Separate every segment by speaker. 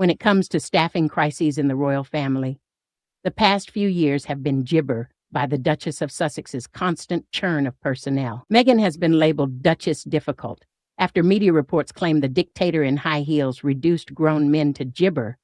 Speaker 1: When it comes to staffing crises in the royal family, the past few years have been gibber by the Duchess of Sussex's constant churn of personnel. Meghan has been labeled Duchess Difficult after media reports claim the dictator in high heels reduced grown men to gibber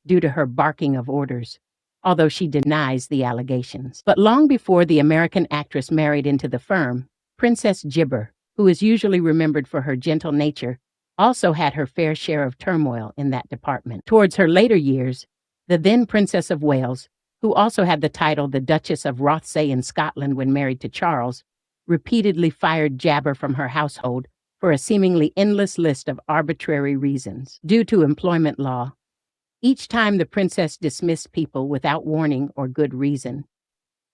Speaker 1: due to her barking of orders, although she denies the allegations. But long before the American actress married into the firm, Princess Gibber, who is usually remembered for her gentle nature, also had her fair share of turmoil in that department. Towards her later years, the then Princess of Wales, who also had the title the Duchess of Rothesay in Scotland when married to Charles, repeatedly fired Jabber from her household for a seemingly endless list of arbitrary reasons. Due to employment law, each time the princess dismissed people without warning or good reason,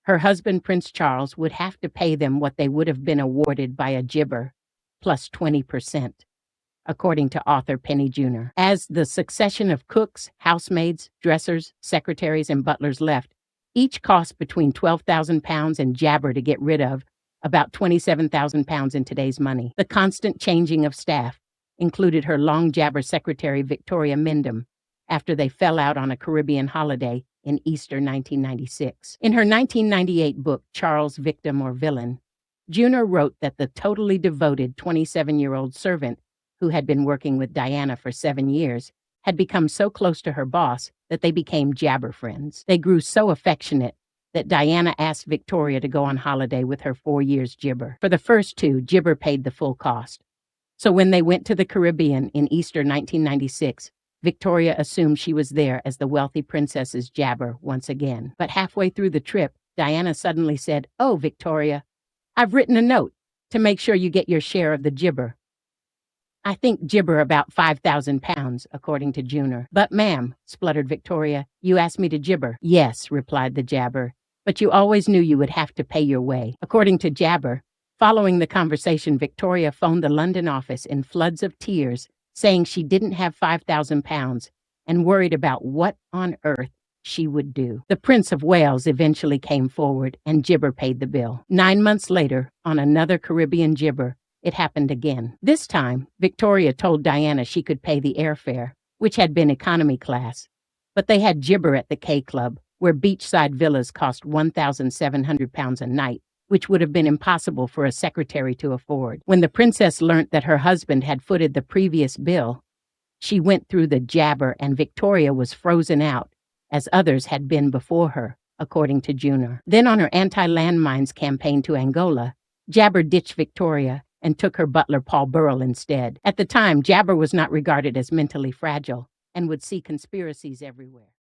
Speaker 1: her husband Prince Charles would have to pay them what they would have been awarded by a gibber, plus 20%. According to author Penny Junor. As the succession of cooks, housemaids, dressers, secretaries, and butlers left, each cost between £12,000 and Jabber to get rid of, about £27,000 in today's money. The constant changing of staff included her long Jabber secretary Victoria Mendham after they fell out on a Caribbean holiday in Easter 1996. In her 1998 book, Charles, Victim or Villain, Junor wrote that the totally devoted 27-year-old servant who had been working with Diana for 7 years, had become so close to her boss that they became Jabber friends. They grew so affectionate that Diana asked Victoria to go on holiday with her 4 years Gibber. For the first two, Gibber paid the full cost. So when they went to the Caribbean in Easter 1996, Victoria assumed she was there as the wealthy princess's Jabber once again. But halfway through the trip, Diana suddenly said, "Oh, Victoria, I've written a note to make sure you get your share of the Gibber. I think gibber about £5,000, according to Junor." "But ma'am," spluttered Victoria, "you asked me to gibber." "Yes," replied the Jabber, "but you always knew you would have to pay your way." According to Jabber, following the conversation, Victoria phoned the London office in floods of tears, saying she didn't have £5,000 and worried about what on earth she would do. The Prince of Wales eventually came forward and Gibber paid the bill. 9 months later, on another Caribbean gibber, it happened again. This time, Victoria told Diana she could pay the airfare, which had been economy class. But they had gibber at the K Club, where beachside villas cost £1,700 a night, which would have been impossible for a secretary to afford. When the princess learnt that her husband had footed the previous bill, she went through the Jabber and Victoria was frozen out, as others had been before her, according to Junor. Then on her anti-landmines campaign to Angola, Jabber ditched Victoria and took her butler Paul Burrell instead. At the time, Jabber was not regarded as mentally fragile and would see conspiracies everywhere.